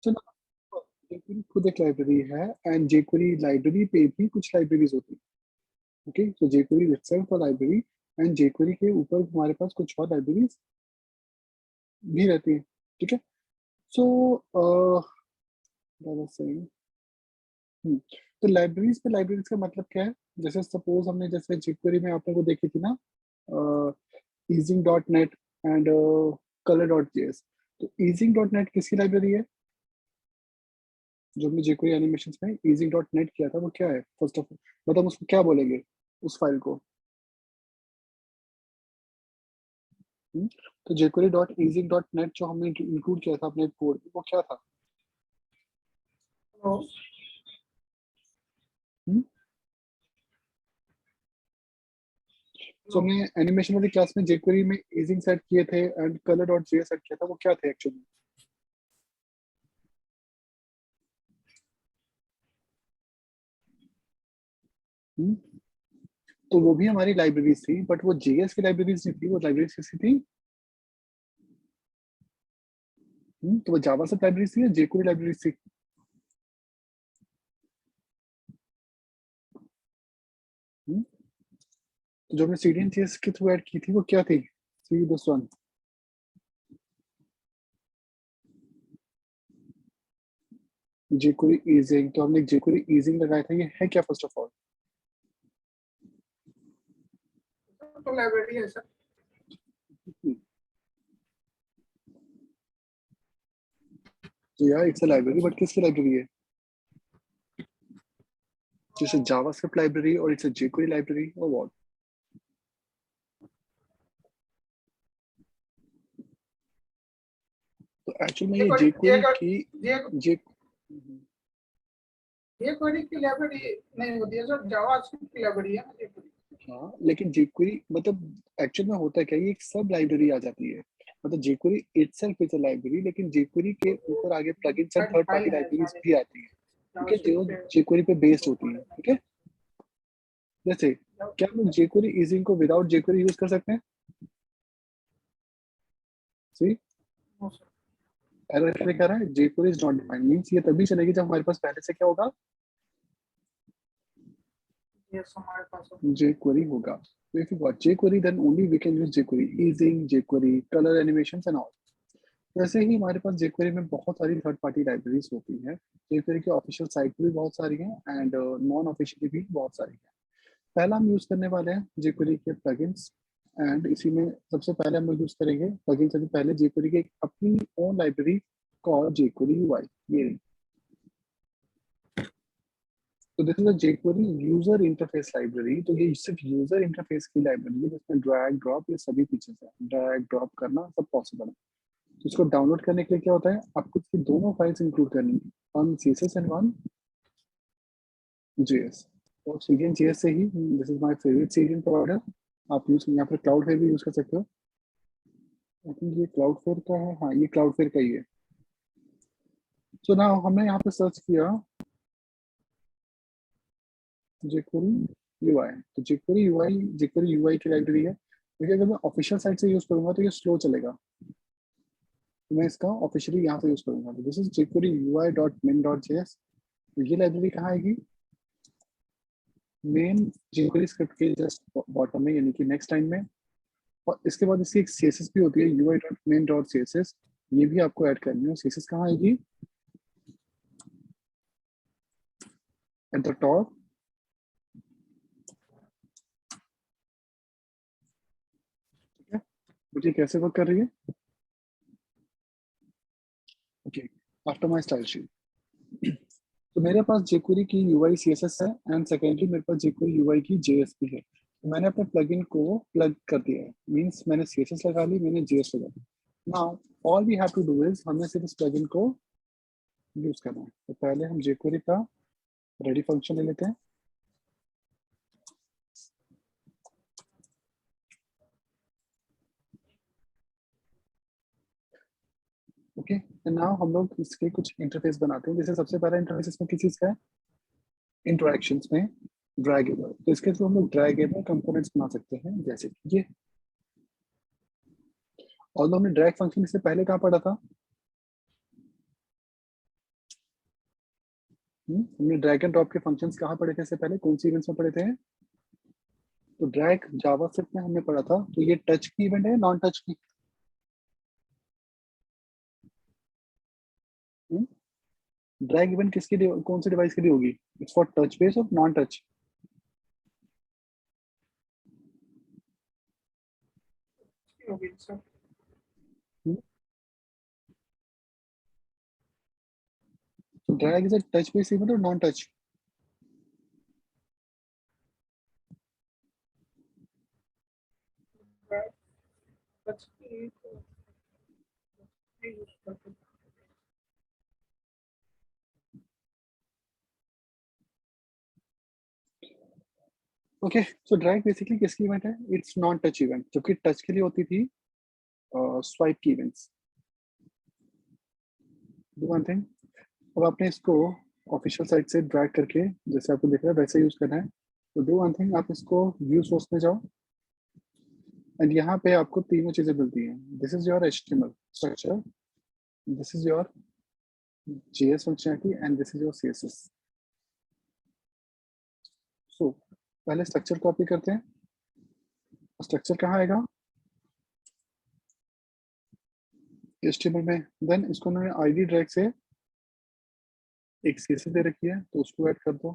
तो ना jQuery खुद एक लाइब्रेरी है एंड jQuery लाइब्रेरी पे भी कुछ लाइब्रेरीज होती है। Okay, so jQuery itself a library and jQuery के ऊपर हमारे पास कुछ और लाइब्रेरीज भी रहती है। ठीक है, सो तो लाइब्रेरीज का मतलब क्या है? जैसे सपोज हमने जैसे jQuery में आपने को देखी थी ना, easing dot net and color dot JS. तो easing डॉट नेट किसकी लाइब्रेरी है? जो हमने jQuery एनिमेशंस में easing डॉट नेट किया था वो क्या है? फर्स्ट ऑफ ऑल मतलब उसको क्या बोलेंगे उस फाइल को? हम्म, तो jQuery dot easing dot net जो हमने इंक्लूड किया था अपने कोड में वो क्या था? सो हमने एनिमेशन वाली क्लास में jQuery में easing सेट किए थे and color dot JS set किया था, वो क्या थे एक्चुअली? तो वो भी हमारी लाइब्रेरीज थी, बट वो जेएस की लाइब्रेरीज नहीं थी, वो लाइब्रेरीज किसकी थी? तो वो जावा से लाइब्रेरीज थी या jQuery लाइब्रेरीज थी? हम्म, तो जो हमने सीडीएन जेएस के थ्रू ऐड की थी वो क्या थी? See this one, jQuery easing। तो हमने jQuery easing लगाया था, ये है क्या फर्स्ट ऑफ ऑल? तो लाइब्रेरी है सर। तो यार इट्स अ लाइब्रेरी, बट किसकी लाइब्रेरी है? जैसे जावास्क्रिप्ट लाइब्रेरी और इट्स अ jQuery लाइब्रेरी और व्हाट? तो एक्चुअल में ये jQuery की जे jQuery की लाइब्रेरी नहीं होती है सर, जावास्क्रिप्ट की लाइब्रेरी है jQuery। हाँ, लेकिन jQuery मतलब एक्चुअल में होता क्या है, ये एक सब लाइब्रेरी आ जाती है। मतलब jQuery itself is a library, लेकिन jQuery के ऊपर आगे plugins and third party libraries भी आती है, ठीक है, जो jQuery पे बेस्ड होती है। ठीक है, जैसे क्या हम jQuery easing को विदाउट jQuery यूज कर सकते हैं? सी एरर क्या लिखा रहा है? jQuery is not defined, means ये तभी चलेगी जब हमारे पास पहले से क्या होगा? हमारे पास jQuery होगा। So if you got jQuery, then only we can use jQuery easing, jQuery color animations and all। वैसे ही हमारे पास jQuery में बहुत सारी थर्ड पार्टी लाइब्रेरीज होती हैं। jQuery की ऑफिशियल साइट भी बहुत सारी हैं एंड नॉन ऑफिशियली भी बहुत सारी हैं। पहला हम यूज करने वाले हैं jQuery के प्लगइन्स एंड इसी में सबसे पहले हम यूज करेंगे प्लगइन से पहले jQuery की अपनी own library called jQuery UI। ये तो this is a jQuery user interface library. तो ये सिर्फ यूजर इंटरफेस की लाइब्रेरी है जिसमें ड्रैग ड्रॉप ये सभी फीचर्स हैं, ड्रैग ड्रॉप करना सब पॉसिबल है। तो इसको डाउनलोड करने के लिए क्या होता है, आपको इसकी दोनों फाइल्स इंक्लूड करनी है, one CSS and one JS। और सीडीएन JS से ही, this is my favourite CDN provider, आप यूज यहाँ पर क्लाउडफेयर भी यूज कर सकते हो। आई थिंक ये क्लाउडफेयर का है, हाँ ये क्लाउडफेयर का ही है। सो ना हमने यहाँ पे सर्च किया jQuery UI। तो jQuery UI की लाइब्रेरी है। देखिए अगर मैं ऑफिशियल साइट से यूज करूंगा तो ये स्लो चलेगा, तो मैं इसका ऑफिशियली यहाँ से यूज करूंगा। तो this is jQuery UI dot min dot JS। तो ये लाइब्रेरी कहाँ आएगी? मेन jQuery स्क्रिप्ट के जस्ट बॉटम में, यानी कि नेक्स्ट लाइन में। और इसके बाद इसकी एक CSS भी होती है, UI dot min dot CSS। ये भी आपको ऐड करनी है। CSS कहाँ आएगी? At the top. मुझे कैसे वर्क कर रही है? Okay, after my style sheet. तो मेरे पास jQuery की UI CSS है एंड सेकेंडली मेरे पास jQuery UI की JS भी है। तो मैंने अपने प्लगइन को प्लग कर दिया है, मींस मैंने CSS लगा ली, मैंने JS लगा दी। Now all we have to do is हमें सिर्फ इस प्लगइन को यूज करना है। तो पहले हम jQuery का रेडी फंक्शन ले लेते हैं। ओके, तो नाउ हम लोग इसके कुछ इंटरफेस बनाते हैं। जैसे सबसे पहला इंटरफेस इसमें किस चीज का है? इंटरैक्शंस में ड्रैगेबल। तो इसके थ्रू हम लोग ड्रैगेबल कंपोनेंट्स बना सकते हैं, जैसे कि ये। और हमने ड्रैग फंक्शन इससे पहले कहाँ पढ़ा था? हमने ड्रैग एंड ड्रॉप के फंक्शंस कहाँ पढ़े थे इससे पहले, कौन सी इवेंट्स में पढ़े थे? तो ड्रैग जावास्क्रिप्ट में हमने पढ़ा था, तो ये टच की इवेंट है, नॉन टच की? ड्रैग इवेंट किसकी कौन सी डिवाइस के लिए होगी? इट्स फॉर टच बेस और नॉन टच? होगी sir. Drag is a touch base event और नॉन टच? टच की तो यूज करते हैं। ओके, सो ड्रैग बेसिकली किसकी इवेंट है? इट्स नॉन टच इवेंट, जबकि टच के लिए होती थी स्वाइप की इवेंट्स। डू वन थिंग, अब आपने इसको ऑफिशियल साइट से ड्रैग करके जैसे आपको दिख रहा है वैसे यूज करना है। तो डू वन थिंग, आप इसको व्यू सोर्स में जाओ एंड यहाँ पे आपको तीनों चीजें मिलती हैं। This is your HTML structure, this is your JS functionality and this is your CSS। सो पहले स्ट्रक्चर कॉपी करते हैं। स्ट्रक्चर कहाँ आएगा? HTML में। देन इसको उन्होंने ID ड्रैग से एक CSS दे रखी है, तो उसको ऐड कर दो।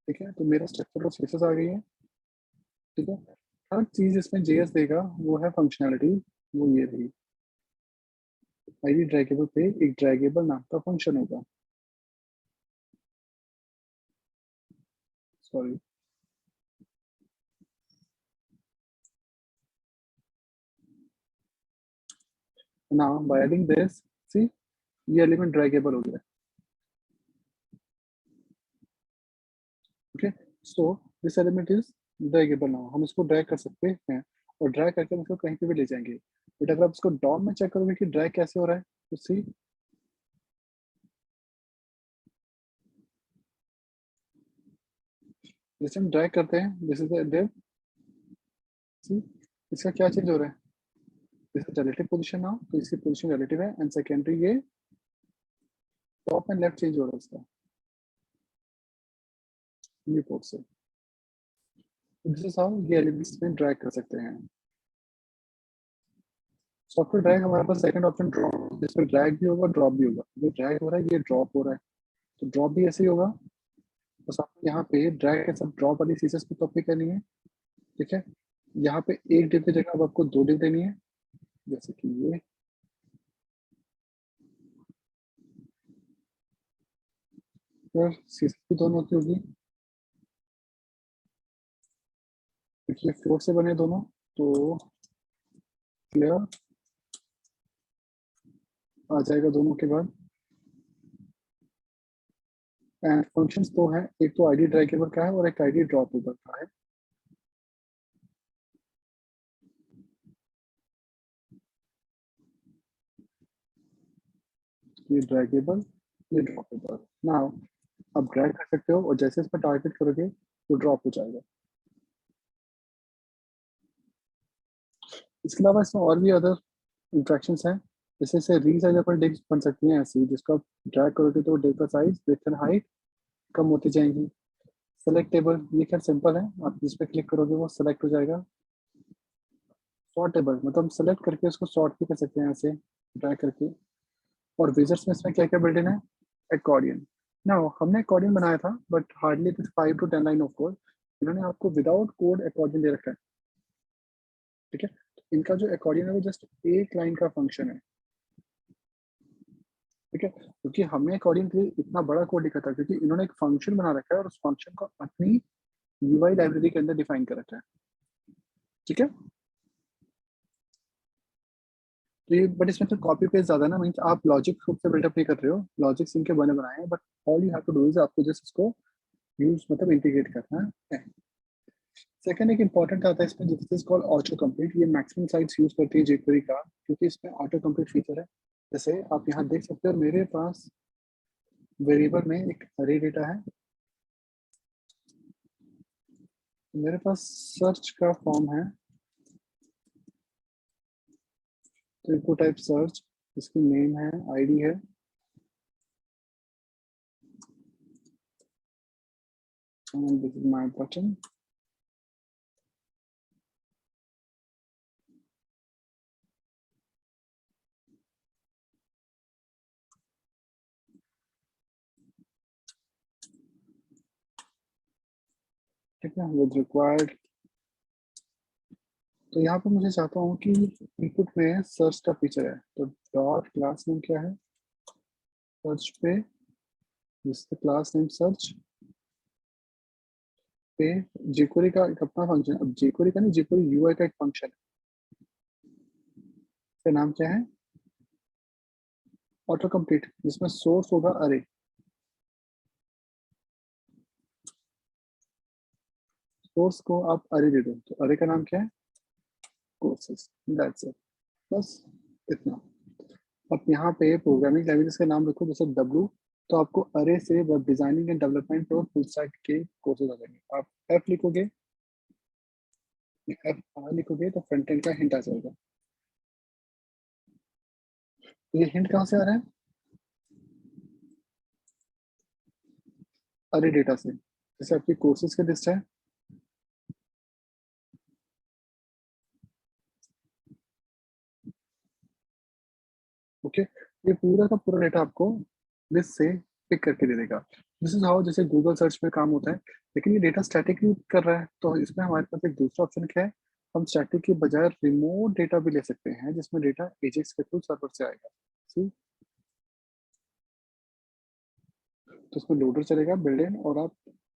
ठीक है, तो मेरा स्ट्रक्चर और CSS आ गई है। ठीक है, हर चीज इसमें JS देगा वो है फंक्शनैलिटी, वो ये रही। ID ड्रैगेबल पे एक ड्रैगेबल नाम का फंक्शन होगा। Sorry, now by adding this, see ये एलिमेंट ड्रैगेबल हो गया। Okay, so this element is draggable. Now हम इसको ड्रैग कर सकते हैं और ड्रैग करके हम इसको कहीं पे भी ले जाएंगे। बट अगर आप इसको डॉम में चेक करोगे कि ड्रैग कैसे हो रहा है, तो सी जैसे हम ड्रैग करते हैं, दिस इज द div, सी इसका क्या चेंज हो रहा है? This is relative position now, तो इसकी पोजीशन रिलेटिव है एंड सेकेंडरी ये टॉप एंड लेफ्ट चेंज हो रहा है इसका न्यू पोर्ट से। दिस इज हाउ ये एलिमेंट्स में ड्रैग कर सकते हैं। सॉफ्टवेयर ड्रैग हमारे पास सेकंड ऑप्शन ड्रॉप, जिसमें ड्रैग भी होगा ड्रॉप भी होगा। जो ड्रैग हो रहा है ये ड्रॉप हो रहा है, तो ड्रॉप भी ऐसे ही होगा। बस आपको यहाँ पे ड्रैग के साथ ड्रॉप वाली सीसेस को कॉपी करनी है। ठीक है, यहाँ पे एक डिव की जगह अब आपको दो डिव देनी है, जैसे कि ये। फिर सीसेस भी दोनों की होगी, क्योंकि ये फ्लोट से बने दोनों, तो क्लियर आ जाएगा दोनों के बाद। एंड फंक्शंस दो हैं, एक तो आईडी ड्रैगेबल का है और एक आईडी ड्रॉपेबल का है। ये ड्रैगेबल, ये ड्रॉपेबल। नाउ आप ड्रैग कर सकते हो और जैसे इस पर टारगेट करोगे तो ड्रॉप हो जाएगा। इसके अलावा इसमें और भी अदर इंट्रैक्शंस हैं, जैसे इसे रीसाइजेबल डिव्स बन सकती हैं ऐसी, जिसको आप ड्रैग करोगे तो डिव का साइज, विड्थ एंड हाइट कम होती जाएंगी। सेलेक्ट टेबल, ये क्या सिंपल है, आप जिस पे क्लिक करोगे वो सेलेक्ट हो जाएगा। सॉर्ट टेबल मतलब सेलेक्ट करके उसको सॉर्ट भी कर सकते हैं ऐसे ड्रैग करके। और विजर्स में इसमें क्या क्या बिल्ट इन है? एकॉर्डियन। ना हमने एकॉर्डियन बनाया था but hardly 5 to 10 line of code. इन्होंने आपको विदाउट कोड एकॉर्डियन दे रखा है। ठीक है, इनका जो एकॉर्डियन है वो जस्ट एक लाइन का फंक्शन है। ठीक है, क्योंकि हमने एकॉर्डिंग के लिए इतना बड़ा कोड लिखा था क्योंकि इन्होंने एक फंक्शन बना रखा है और उस फंक्शन को अपनी यूआई लाइब्रेरी के अंदर डिफाइन कर रखा है। ठीक है, तो ये बट इसमें तो कॉपी पेस्ट ज्यादा ना, मीन्स आप लॉजिक खुद से बिल्डअप नहीं कर रहे हो, लॉजिक इनके बने बनाए हैं, but all you have to do is आपको जस्ट इसको यूज मतलब इंटीग्रेट करना है। सेकंड एक इंपॉर्टेंट आता है इसमें, this is called auto complete. ये मैक्सिमम साइट्स यूज करती है jQuery का, क्योंकि इसमें ऑटो कंप्लीट फीचर है। जैसे आप यहाँ देख सकते हो मेरे पास वेरिएबल में एक अरे डेटा है, मेरे पास सर्च का फॉर्म है, तो इनको टाइप सर्च, इसकी नेम है, आईडी है, and this is my button. ठीक है, with required। तो यहाँ पे मुझे चाहता हूँ कि इनपुट में सर्च का फीचर है, तो डॉट क्लास नेम क्या है, सर्च पे, जिससे क्लास नेम सर्च पे jQuery का एक अपना फंक्शन है। अब jQuery का नहीं, jQuery UI का एक फंक्शन है, इसका नाम क्या है, ऑटो कंप्लीट, जिसमें सोर्स होगा अरे। सोर्स को आप अरे दे दो, तो अरे का नाम क्या है, कोर्सेस, दैट्स इट, बस इतना। अब यहाँ पे प्रोग्रामिंग लैंग्वेजेस का नाम लिखो, जैसे W, तो आपको अरे से वेब डिजाइनिंग एंड डेवलपमेंट और फुल स्टैक के कोर्सेज आ जाएंगे। आप F लिखोगे, F लिखोगे तो फ्रंट एंड का हिंट आ जाएगा। तो ये हिंट कहाँ से आ रहा है, अरे डेटा से, जैसे आपकी कोर्सेज की लिस्ट है, ओके, ये पूरा का पूरा डेटा आपको लिस्ट से पिक करके दे देगा। दिस इज हाउ जैसे गूगल सर्च में काम होता है, लेकिन ये डेटा स्टैटिकली कर रहा है, तो इसमें हमारे पास एक दूसरा ऑप्शन क्या है, हम स्टैटिक के बजाय रिमोट डेटा भी ले सकते हैं, जिसमें डेटा एजेक्स के थ्रू सर्वर से आएगा। See? तो इसमें लोडर चलेगा बिल्ड इन, और आप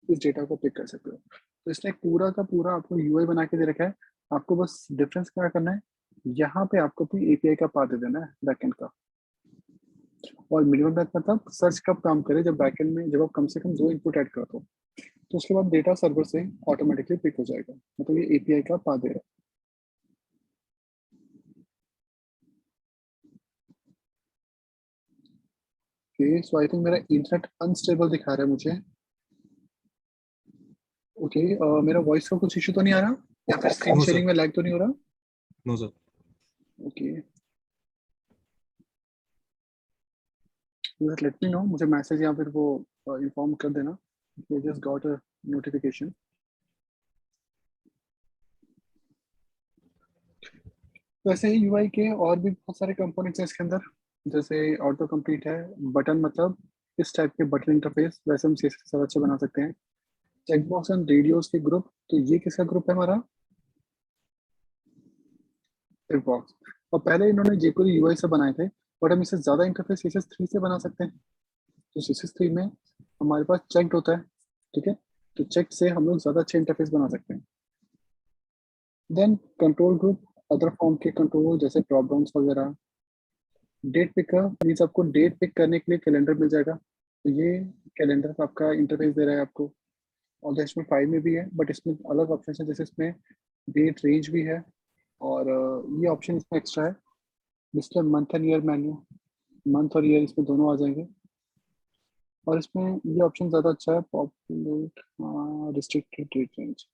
इस डेटा को पिक कर सकते हो। तो इसने पूरा का पूरा आपको यूआई बना के दे रखा है, आपको बस डिफरेंस क्या करना है, यहाँ पे आपको कोई एपीआई का पाथ दे देना है बैकएंड का। और मिनिमम बैक मतलब सर्च कब काम करे, जब बैकएंड में जब आप कम से कम 2 इनपुट ऐड कर दो, तो उसके बाद डेटा सर्वर से ऑटोमेटिकली पिक हो जाएगा, मतलब ये एपीआई का पाथ दे रहा है। ओके, सो आई थिंक मेरा इंटरनेट अनस्टेबल दिखा रहा है मुझे। ओके, मेरा वॉइस का कुछ इशू तो नहीं आ रहा, या फिर स्क्रीन No, sir. शेयरिंग में लैग तो नहीं हो रहा? No, sir. Okay, let me know, मुझे मैसेज या फिर वो इन्फॉर्म कर देना, I just got a notification. वैसे ही यूआई के और भी बहुत सारे कंपोनेंट्स हैं इसके अंदर, जैसे ऑटो कंप्लीट है, बटन मतलब इस टाइप के बटन इंटरफेस, वैसे हम CSS से अच्छे बना सकते हैं। चेकबॉक्स एंड रेडियोस के ग्रुप, तो ये किसका ग्रुप है हमारा, चेकबॉक्स। और पहले इन्होंने jQuery यूआई से बनाए थे, बट हम इससे ज्यादा इंटरफेस CSS3 से बना सकते हैं। तो CSS3 में हमारे पास चेक्ड होता है, ठीक है, तो चेक से हम लोग ज्यादा अच्छे इंटरफेस बना सकते हैं। Then control group, other form के कंट्रोल जैसे ड्रॉप डाउन्स वगैरह। डेट पिकर मीन्स आपको डेट पिक करने के लिए कैलेंडर मिल जाएगा, तो ये कैलेंडर का आपका इंटरफेस दे रहा है आपको। और इसमें फाइल में भी है, बट इसमें अलग ऑप्शन है, जैसे इसमें डेट रेंज भी है, और ये ऑप्शन इसमें एक्स्ट्रा है, जिसमें month and year menu, month और ईयर इसमें दोनों आ जाएंगे। और इसमें ये ऑप्शन ज़्यादा अच्छा है, पॉपुलेट रिस्ट्रिक्टेड डेट रेंज।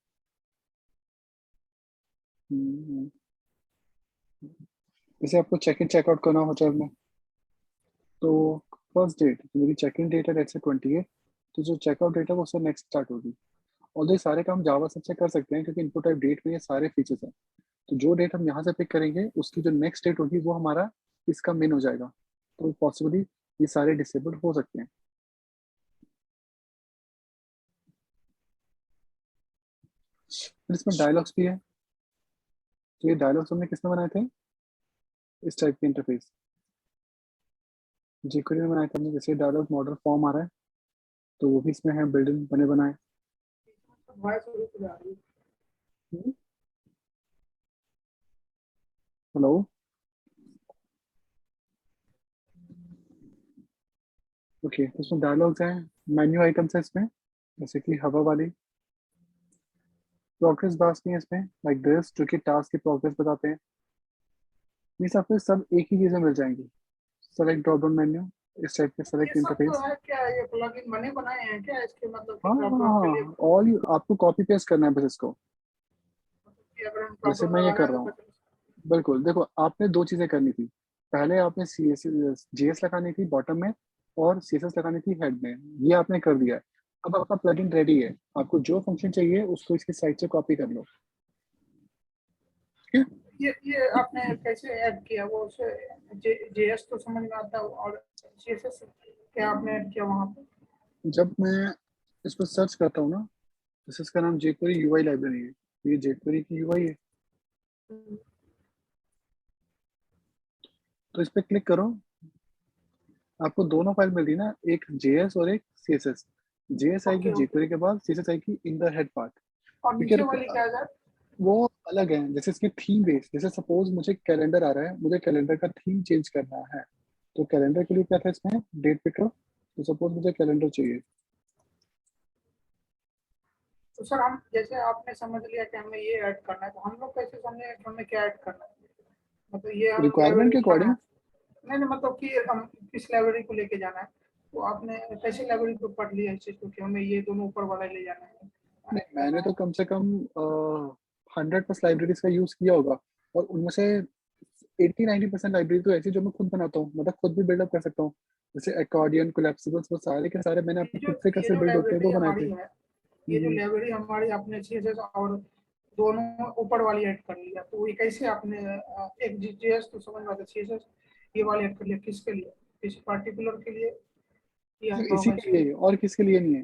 जैसे आपको चेक इन चेकआउट करना हो होटल में, तो फर्स्ट डेट मेरी चेक इन डेट है लेट्स से 28, तो जो चेकआउट डेट है वो उससे नेक्स्ट स्टार्ट होगी। और ये सारे काम जावा सबसे कर सकते हैं, क्योंकि इनपुट टाइप डेट में ये सारे फीचर्स हैं। तो जो डेट हम यहाँ से पिक करेंगे, उसकी जो नेक्स्ट डेट होगी वो हमारा इसका मेन हो जाएगा, तो पॉसिबली ये सारे डिसेबल हो सकते हैं। फिर इसमें डायलॉग्स भी है, तो ये डायलॉग्स हमने किसमें बनाए थे, इस टाइप के इंटरफेस jQuery में बनाए थे हमने। जैसे डायलॉग मॉडल फॉर्म आ रहा है, तो वो भी इसमें है बिल्ड इन बने बनाए। वॉइस रुक जा रही है। हेलो, ओके, तो इसमें डायलॉग्स हैं, मेन्यू आइटम्स है इसमें, जैसे कि हवा वाली, प्रोग्रेस बार्स भी है इसमें लाइक दिस, जो कि टास्क की प्रोग्रेस बताते हैं। ये सब पे सब एक ही चीज़ें मिल जाएंगी, सेलेक्ट ड्रॉप डाउन मेन्यू, इस टाइप के ये सेलेक्ट सब जो इंटरफेस। है क्या, ये प्लगइन बने बनाए हैं क्या इसके, मतलब कि हाँ हाँ प्रॉब्लम के लिए हाँ, ऑल आपको कॉपी पेस्ट करना है बस इसको, कि अगर हम जैसे प्रॉब्लम मैं ये लगाना कर है रहा तो हूँ। बचने बिल्कुल, देखो आपने 2 चीज़ें करनी थी, पहले आपने CSS JS लगानी थी बॉटम में, और CSS लगानी थी हेड में, ये आपने कर दिया है। अब आपका प्लगइन रेडी है, आपको जो फंक्शन चाहिए उसको इसकी साइट से कॉपी कर लो, ठीक है। ये आपने कैसे ऐड किया? वो उसे जेएस तो समझ में आता है, और सीएसएस क्या आपने ऐड किया वहाँ पे? जब मैं इस पर सर्च करता हूँ ना, जैसे इसका नाम jQuery UI लाइब्रेरी है, तो ये jQuery की UI है, तो इस पर क्लिक करो, आपको दोनों फाइल मिल रही है ना, एक JS और एक CSS। JS आएगी ओके ओके। jQuery के बाद, CSS आएगी इन द हेड पार्ट। और ठीक है, नीचे वाली क्या है? वो अलग है, जैसे इसकी थीम बेस, जैसे सपोज मुझे कैलेंडर आ रहा है, मुझे कैलेंडर का थीम चेंज करना है, तो कैलेंडर के लिए क्या था इसमें, डेट पिकर, तो सपोज मुझे कैलेंडर चाहिए। तो सर हम जैसे आपने समझ लिया कि हमें ये ऐड करना है, तो हम लोग कैसे समझे कि हमें क्या ऐड करना है? मतलब ये हम रिक्वायरमेंट के लाइब्रेरी कहाँ है? अकॉर्डिंग। नहीं नहीं, मतलब कि हम किस लाइब्रेरी को लेके जाना है? तो आपने कैसे लाइब्रेरी को पढ़ लिया इस चीज को कि हमें ये दोनों ऊपर वाला ले जाना है, ऐड नहीं, करना मैंने है? तो कम से कम 100+ लाइब्रेरीज का यूज किया होगा, और उनमें से 80-90% लाइब्रेरी तो ऐसी जो मैं खुद बनाता हूँ, मतलब खुद भी बिल्डअप कर सकता हूँ, जैसे अकॉर्डियन, कोलैप्सिबल्स, वो सारे के सारे मैंने अपने ये जो खुद से ये कैसे जो बिल्ड होते हैं लाइब्रेरी वो बनाए थे। हमारी है, ये जो लाइब्रेरी हमारी आपने सीएसएस और दोनों ऊपर वाली ऐड कर लिया, तो ये कैसे आपने एक जीएस तो समझ में आता, सीएसएस ये वाली ऐड कर लिया किसके लिए? किसी पर्टिकुलर के लिए या सिर्फ तो इसी के वैसे? लिए, और किसके लिए नहीं है,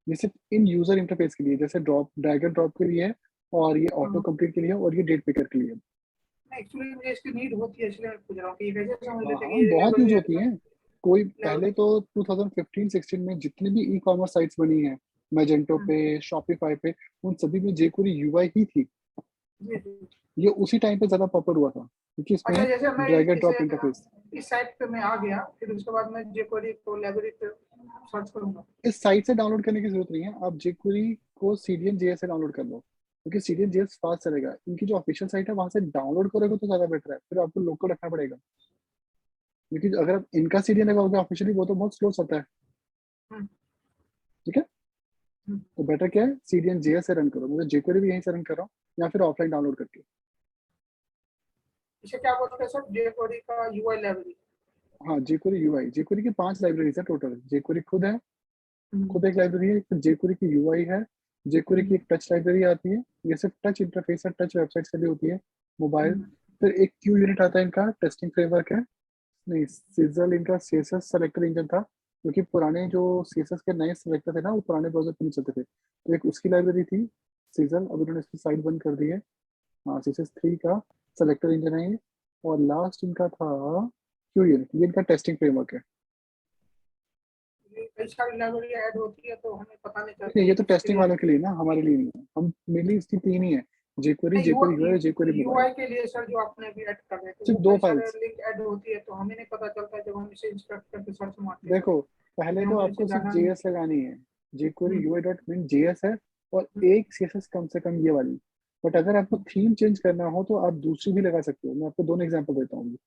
ये सिर्फ इन यूजर इंटरफेस के लिए, जैसे ड्रॉप, ड्रैग एंड ड्रॉप के लिए है, और ये ऑटो कंप्लीट के लिए है, और ये डेट पिकर के लिए है। एक्चुअली मुझे इसकी नीड होती है, इसलिए मैं पूछ रहा हूँ कि ये कैसे समझ हाँ लेते हैं हाँ, कि ये बहुत यूज लाइब्रेरी ऐड होती कर हैं। कोई पहले लाइब्रेरी। तो 2015-16 में जितनी भी ई कॉमर्स साइट्स बनी हैं, मैजेंटो पे, शॉपिफाई पे, उन सभी में jQuery यूआई ही थी। जी जी। ये उसी टाइम पे ज्यादा पॉपुलर हुआ था, क्योंकि अच्छा, इसमें जैसे मैं ड्रैग एंड ड्रॉप इसे इंटरफेस। इस साइट पे मैं आ गया, फिर उसके बाद मैं jQuery को लाइब्रेरी पे सर्च करूंगा। इस साइट से डाउनलोड करने की जरूरत नहीं है, आप jQuery को सीडीएन जेएस से डाउनलोड कर लो, क्योंकि सीडीएन जेएस फास्ट चलेगा। इनकी जो ऑफिशियल साइट है वहां से डाउनलोड करोगे तो ज्यादा बेटर है, फिर आपको लोकल रखना पड़ेगा, क्योंकि अगर आप इनका सीडीएन लगाओगे ऑफिशियली, वो तो बहुत स्लो चलता है। हम्म, ठीक है, हम्म। तो बेटर क्या है, सीडीएन जेएस से रन करो, मुझे jQuery भी यहीं से रन कर रहा हूँ, या फिर ऑफलाइन डाउनलोड करके। इसे क्या बोलते हैं सर, jQuery का यूआई लाइब्रेरी? हाँ, jQuery यूआई, jQuery की 5 लाइब्रेरीज है टोटल। jQuery खुद है, हम्म, खुद एक लाइब्रेरी है, फिर jQuery की यूआई है, jQuery की हम्म, एक टच लाइब्रेरी आती है, ये सिर्फ टच इंटरफेस है, टच वेबसाइट के लिए होती है, मोबाइल। हम्म, फिर एक क्यू यूनिट आता है, इनका टेस्टिंग फ्रेमवर्क है। नहीं, सिजल इनका सीएसएस सेलेक्टर इंजन था, क्योंकि पुराने जो सीएसएस के नए सेलेक्टर थे ना, वो पुराने ब्राउजर पे नहीं चलते थे, तो एक उसकी लाइब्रेरी थी सिजल, अब उन्होंने इसकी साइट बंद कर दी है। हाँ, CSS3 का सेलेक्टर इंजन है ये। और लास्ट इनका था क्यू यूनिट, ये इनका टेस्टिंग फ्रेमवर्क है। ये कई सारी लाइब्रेरी ऐड होती है तो हमें पता नहीं चलता नहीं, ये ये तो किसके टेस्टिंग लिए। वालों के लिए ना, हमारे लिए नहीं है। हम मेनली इसकी 3 ही है, jQuery, नहीं, jQuery UI और jQuery मोबाइल। यूआई के लिए सर जो आपने अभी ऐड कर रहे थे, सिर्फ वो दो कई सारे फाइल्स। लिंक ऐड होती है, तो हमें नहीं पता चलता जब हम इसे इंस्पेक्ट करके सर्च मारते हैं तो। देखो, पहले इसलिए तो हमें इसे आपको सिर्फ जाना नहीं। JS लगानी है, jQuery हम्म, UI डॉट मिन JS है, और हम्म, एक CSS कम से कम ये वाली। बट अगर आपको थीम चेंज करना हो तो आप दूसरी भी लगा सकते हो, मैं आपको दोनों एग्जांपल देता हूँ।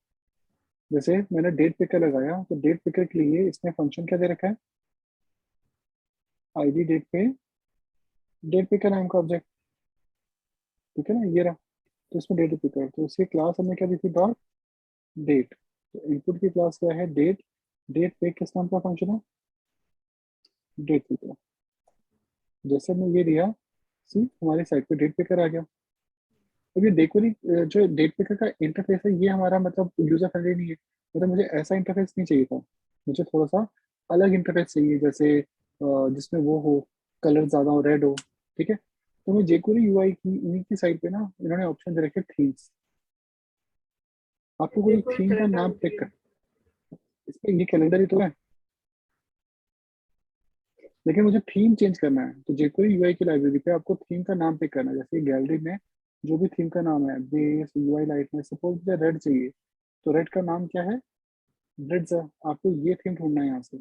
जैसे मैंने डेट पिकर लगाया, तो डेट पिकर के लिए इसने फंक्शन क्या दे रखा है, आईडी डेट पे, डेट पिकर नाम का ऑब्जेक्ट, ठीक है ना, ये रहा। तो इसमें डेट पिकर, तो इसकी क्लास हमने क्या दी थी, डॉट डेट। तो इनपुट की क्लास क्या है, डेट। डेट पे किस नाम का फंक्शन है, डेट पिकर। जैसे मैं ये दिया, सी हमारी साइट पे डेट पिकर आ गया। अब ये देखो नहीं, जो डेट पिकर का इंटरफेस है, ये हमारा मतलब यूजर फ्रेंडली नहीं है, मतलब मुझे ऐसा इंटरफेस नहीं चाहिए था, मुझे थोड़ा सा अलग इंटरफेस चाहिए, जैसे जिसमें वो हो, कलर ज्यादा हो, रेड हो। ठीक है, तो मैं jQuery यूआई की इन्हीं की साइड पे ना, इन्होंने ऑप्शन दे रखे थीम्स, आपको ये कोई कोई थीम का कैलेंडर नाम होती पिक है? कर, इसमें ये कैलेंडर ही तो है, लेकिन मुझे थीम चेंज करना है, तो jQuery यूआई की लाइब्रेरी पे आपको थीम का नाम पिक करना है, जैसे गैलरी में जो भी थीम का नाम है, बेस यूआई लाइट में, सपोज मुझे रेड चाहिए, तो रेड का नाम क्या है, रेड। आपको ये थीम ढूंढना है यहाँ से,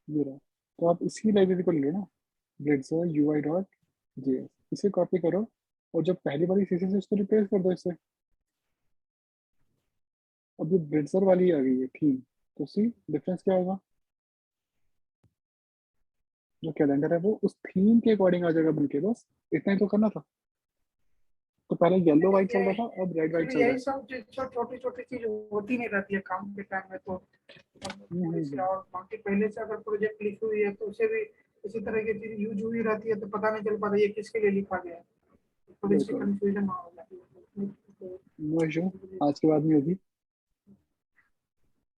ये रहा। तो आप इसकी लाइब्रेरी को ले लो ना, ब्लेडसर यूआई डॉट जेएस, इसे कॉपी करो, और जब पहली बारी सीसी से इसको रिप्लेस कर दो इससे। अब ये ब्लेडसर वाली आ गई है थीम, तो सी डिफरेंस क्या होगा, जो कैलेंडर है वो उस थीम के अकॉर्डिंग आ जाएगा, बल्कि बस इतना ही तो करना था। तो पहले येलो व्हाइट चल रहा था, अब रेड व्हाइट चल रहा यही है। सब छोटी छोटी चीज होती नहीं रहती है काम के टाइम में, तो थोड़ी सी। हम्म। और बाकी पहले से अगर प्रोजेक्ट लिखी हुई है तो उसे भी इसी तरह की चीज यूज हुई रहती है, तो पता नहीं चल पाता ये किसके लिए लिखा गया है, थोड़ी सी बिल्कुल, कंफ्यूजन हो जाती है नो इशू, आज के बाद नहीं होगी।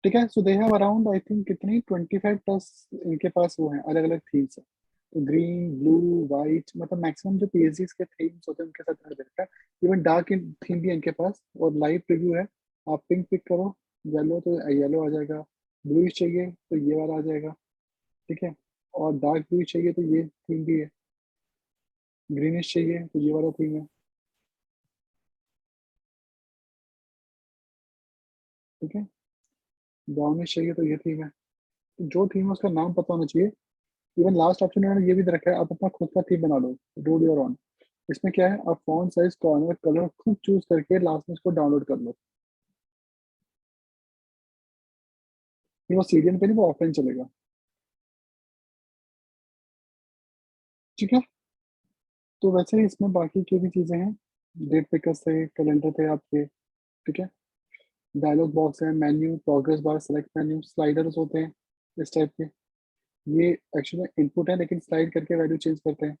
ठीक है, so they have around I think कितनी 25 प्लस इनके पास वो है अलग अलग थीम्स है। तो ग्रीन, ब्लू, वाइट, मतलब मैक्सिमम जो पीएचडीज के थीम्स होते हैं उनके साथ रख रखा है। इवन डार्क थीम भी है इनके पास, और लाइट प्रीव्यू है। आप पिंक पिक करो, येलो तो येलो आ जाएगा, ब्लू चाहिए तो ये वाला आ जाएगा। ठीक है, और डार्क ब्लू चाहिए तो ये थीम भी है, ग्रीनिश चाहिए तो ये वाला थीम है। ठीक है, ब्राउनिश चाहिए तो ये थीम है। तो जो थीम है उसका नाम पता होना चाहिए। इवन लास्ट ऑप्शन में उन्होंने ये भी दे रखा है, आप अपना खुद का थीम बना लो, डू योर ऑन। इसमें क्या है, आप फॉन्ट साइज, कॉर्नर, कलर खुद चूज करके लास्ट में इसको डाउनलोड कर लो। फिर वो सीडीएन पे नहीं, वो ऑफलाइन चलेगा। ठीक है, तो वैसे ही इसमें बाकी की भी चीजें हैं। डेट पिकर्स थे, कैलेंडर थे आपके। ठीक है, डायलॉग बॉक्स है, menu, progress bar, select menu, sliders होते हैं इस टाइप के। ये एक्चुअली इनपुट है लेकिन स्लाइड करके वैल्यू चेंज करते हैं।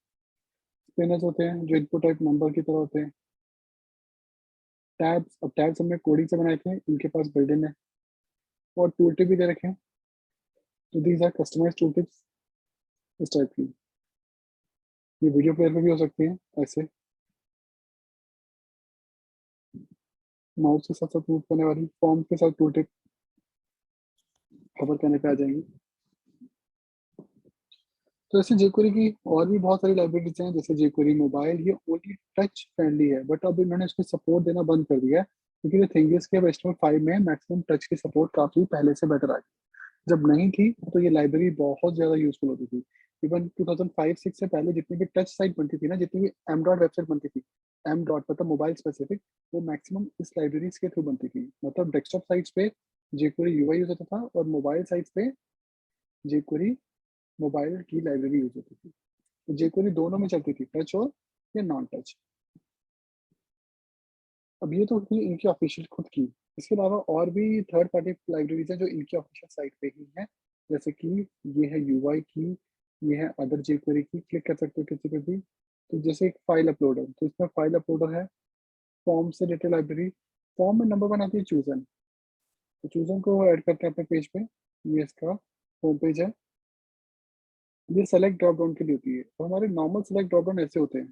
स्पिनर्स होते हैं जो इनपुट टाइप नंबर की तरह होते हैं। टैब्स, अब टैब्स हमने कोडिंग से बनाए थे, इनके पास बिल्ड इन है। और टूल टिप भी दे रखे हैं, तो these are customize tool tips इस टाइप की। ये वीडियो प्लेयर पे भी हो सकती हैं ऐसे, माउस के साथ साथ मूव करने वाली, फॉर्म के साथ टूल टिप कवर करने पे आ जाएंगी। तो ऐसे jQuery की और भी बहुत सारी लाइब्रेरीज हैं, जैसे jQuery मोबाइल, ये ओनली टच फ्रेंडली है, बट अब इन्होंने इसको सपोर्ट देना बंद कर दिया है, क्योंकि द थिंग इज कि अब HTML5 में मैक्सिमम टच की सपोर्ट काफी पहले से बेटर आ गई। जब नहीं थी तो ये लाइब्रेरी बहुत ज्यादा यूजफुल होती थी। इवन 2005-6 से पहले जितनी भी टच साइट बनती थी ना, जितनी भी एम डॉट वेबसाइट बनती थी, एम डॉट मतलब मोबाइल स्पेसिफिक, वो मैक्सिमम इस लाइब्रेरीज के थ्रू बनती थी। मतलब डेस्कटॉप साइट्स पे jQuery यूआई यूज होता था, और मोबाइल साइट्स पे jQuery मोबाइल की लाइब्रेरी यूज होती थी। तो jQuery दोनों में चलती थी, टच और या नॉन टच। अब ये तो थी इनकी ऑफिशियल खुद की। इसके अलावा और भी थर्ड पार्टी लाइब्रेरीज हैं जो इनकी ऑफिशियल साइट पे ही हैं। जैसे कि ये है यूआई की, ये है अदर jQuery की, क्लिक कर सकते हो किसी पे भी। तो जैसे एक फाइल अपलोडर, तो इसमें फाइल अपलोडर है। फॉर्म से रिलेटेड लाइब्रेरी, फॉर्म में नंबर वन आती है चूजन। तो चूजन को ऐड करते हैं अपने पेज पे, ये इसका होम पेज है। ये सेलेक्ट ड्रॉप डाउन के लिए होती है, तो हमारे नॉर्मल सेलेक्ट ड्रॉप डाउन ऐसे होते हैं,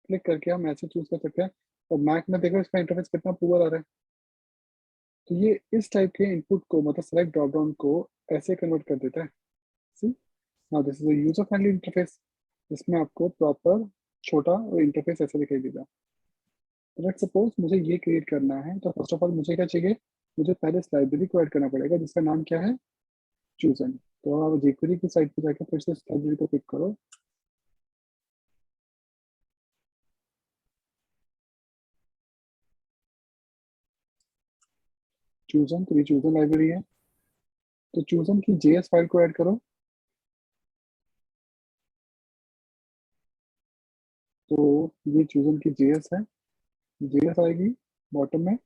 क्लिक करके हम ऐसे चूज कर सकते हैं। और मैक में देखो इसका इंटरफेस कितना पुअर आ रहा है। तो ये इस टाइप के इनपुट को, मतलब सेलेक्ट ड्रॉप डाउन को ऐसे कन्वर्ट कर देता है। See, now this is a user friendly interface. इसमें आपको प्रॉपर छोटा और इंटरफेस ऐसे दिखाई देगा। लेट्स सपोज मुझे ये क्रिएट करना है, तो फर्स्ट ऑफ ऑल मुझे क्या चाहिए, मुझे पहले इस लाइब्रेरी को ऐड करना पड़ेगा जिसका नाम क्या है, चूजन। तो आप jQuery की साइट पे जाकर फिर से इस लाइब्रेरी को पिक करो। चूजन, तो ये चूजन लाइब्रेरी है। तो चूजन की जेएस फाइल को ऐड करो। तो ये चूजन की जेएस है, जेएस आएगी बॉटम में।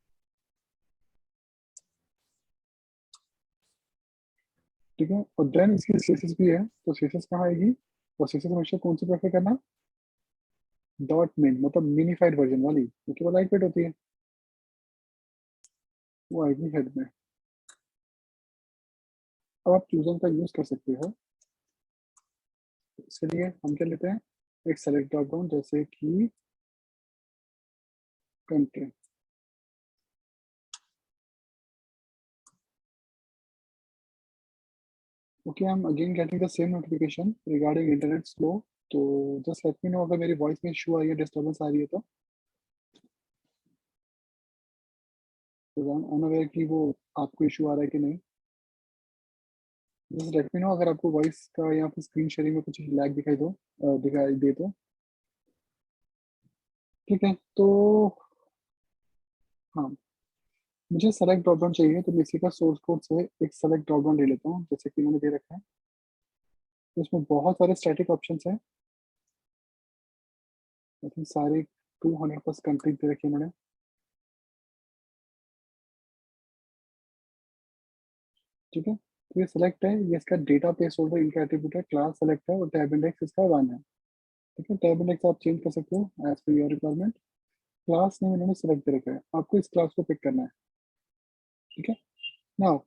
ठीक है, और देन इसकी सीएसएस भी है, तो सीएसएस कहाँ आएगी, और सीएसएस हमेशा कौन सी प्रेफर करना, डॉट मिन, मतलब मिनिफाइड वर्जन वाली, क्योंकि वो लाइट वेट होती है। वो आएगी हेड में। अब आप चूजन का यूज कर सकते हो। इसके लिए हम क्या लेते हैं, एक सेलेक्ट ड्रॉप डाउन, जैसे कि country. Okay, I am again getting the same notification regarding internet slow. तो जस्ट लेट मी नो अगर मेरी वॉइस में इशू आ रही है, डिस्टर्बेंस आ रही है, तो अनअवेयर कि वो आपको इशू आ रहा है कि नहीं। जस्ट लेट मी नो अगर आपको वॉइस का या फिर स्क्रीन शेयरिंग में कुछ लैग दिखाई दे तो। ठीक है, तो हाँ, मुझे सेलेक्ट ड्रॉप डाउन चाहिए, तो मैं इसी का सोर्स कोड से एक सेलेक्ट ड्रॉप डाउन ले लेता हूँ, जैसे कि मैंने दे रखा है। तो इसमें बहुत सारे स्टैटिक ऑप्शंस हैं, आई थिंक सारे 200+ कंट्रीज दे रखी है मैंने, ठीक है। तो ये सिलेक्ट है, ये इसका डेटा प्लेस होल्डर इनका एट्रीब्यूट है, क्लास सेलेक्ट है और टैब इंडेक्स इसका 1 है, ठीक है। टैब इंडेक्स आप चेंज कर सकते हो as per your requirement. Class name इन्होंने सिलेक्ट दे रखा है, आपको इस क्लास को पिक करना है, ठीक है। नाउ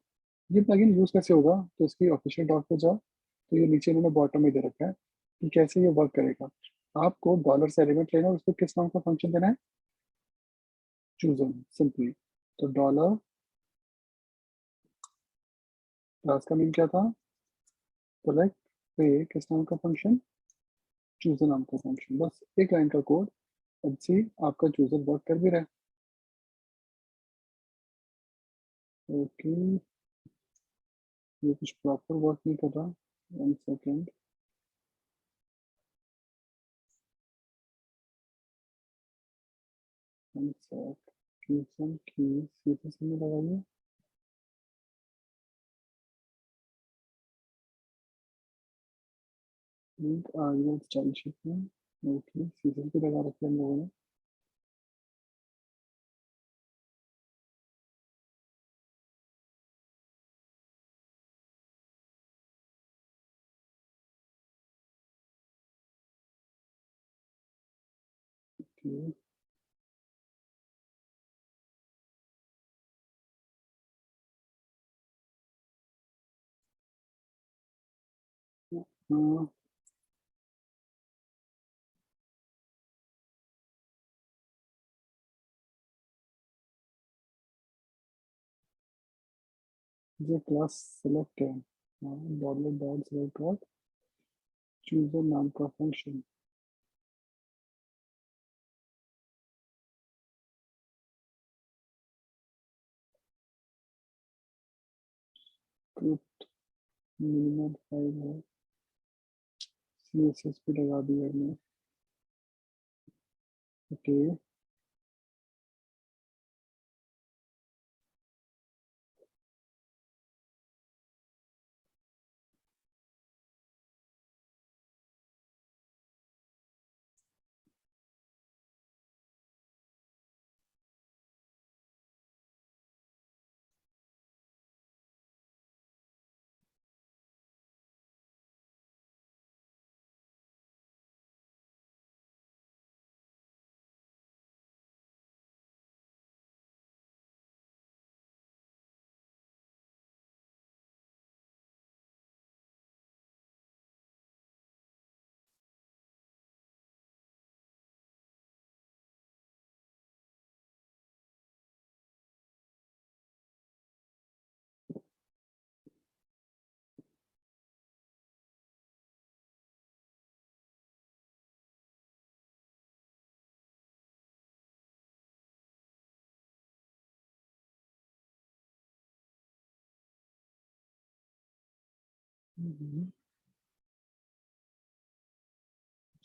ये प्लगइन यूज कैसे होगा, तो इसकी ऑफिशियल डॉट पे जाओ, तो ये नीचे इन्होंने बॉटम में दे रखा है कि कैसे ये वर्क करेगा। आपको डॉलर से एलिमेंट लेना है, उसको किस नाम का फंक्शन देना है, चूजन सिंपली। तो डॉलर क्लास का मीन क्या था, सेलेक्ट पे किस नाम का फंक्शन, चूजर नाम का फंक्शन, बस एक लाइन का कोड। अब सी आपका चूजर वर्क कर भी रहा है, ओके। ये कुछ प्रॉपर वर्क नहीं कर रहा, 1 सेकेंड। चूजन की सीपीसी में लगाइए, लिंक आ गया स्टाइल शीट में, ओके। सीजन पे लगा रखे हम लोगों ने, ओके। हाँ, जो क्लास सेलेक्ट है, हाँ, dollar dot select dot chooser नाम का फंक्शन, स्क्रिप्ट मिनिमम फाइल है, सीएसएस पे लगा दिया हमने, ओके।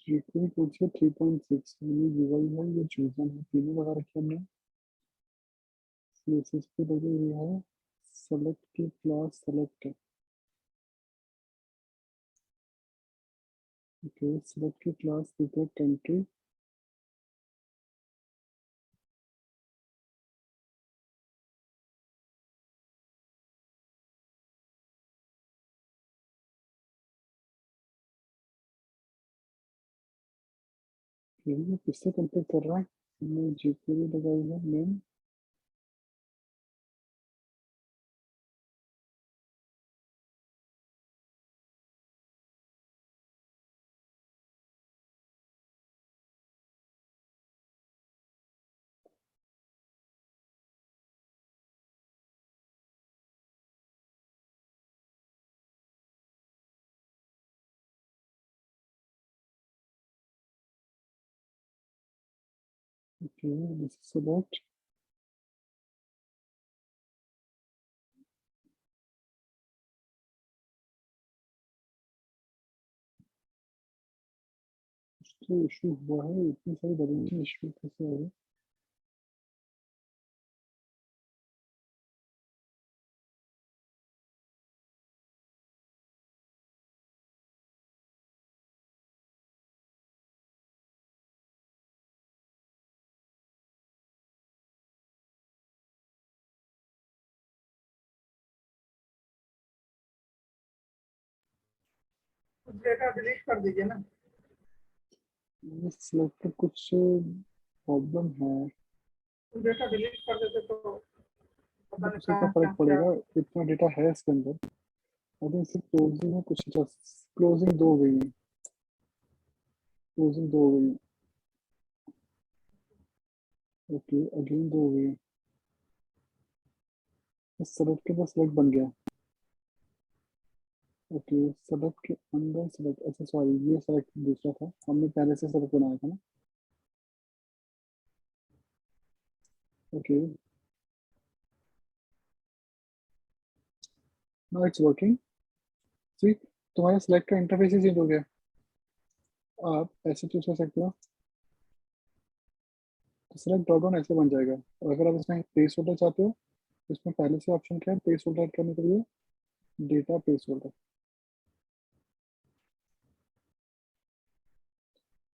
jQuery पूछिए 3.6, ये यूआई है, ये चूजन है, तीनों लगा रखे हमने। सीएसएस पे लगे हुए है, सेलेक्ट की क्लास सेलेक्ट है, ओके। सेलेक्ट की क्लास देते कंट्री, ये किससे कंपेयर कर रहा है, हमने jQuery लगाई है main, okay. This is select, तो इशू हुआ है, इतनी सारी बदलती इशू कैसे है। कुछ डेटा डिलीट कर दीजिए ना। सिलेक्ट कुछ प्रॉब्लम है, कुछ डेटा डिलीट कर देते तो पता बट नहीं उससे क्या कहाँ क्या फर्क क्या। पड़ेगा, इतना डेटा है इसके अंदर। अभी इसे क्लोजिंग में कुछ, क्लोजिंग दो हो गई है, क्लोजिंग दो हो गई है, ओके अगेन दो हो गई है। इस सेलेक्ट के पास सेलेक्ट बन गया, ओके सेलेक्ट के अंदर सेलेक्ट, अच्छा सॉरी ये सेलेक्ट दूसरा था, हमने पहले से सेलेक्ट बनाया था ना, ओके नाउ इट्स वर्किंग। सी तुम्हारे सेलेक्ट का इंटरफेस ही चेंज हो गया, आप ऐसे चूज कर सकते हो, तो सेलेक्ट ड्रॉप डाउन ऐसे बन जाएगा। और अगर आप इसमें प्लेस होल्डर चाहते हो, तो इसमें पहले से ऑप्शन क्या है प्लेस होल्डर ऐड करने के लिए, डेटा प्लेस होल्डर,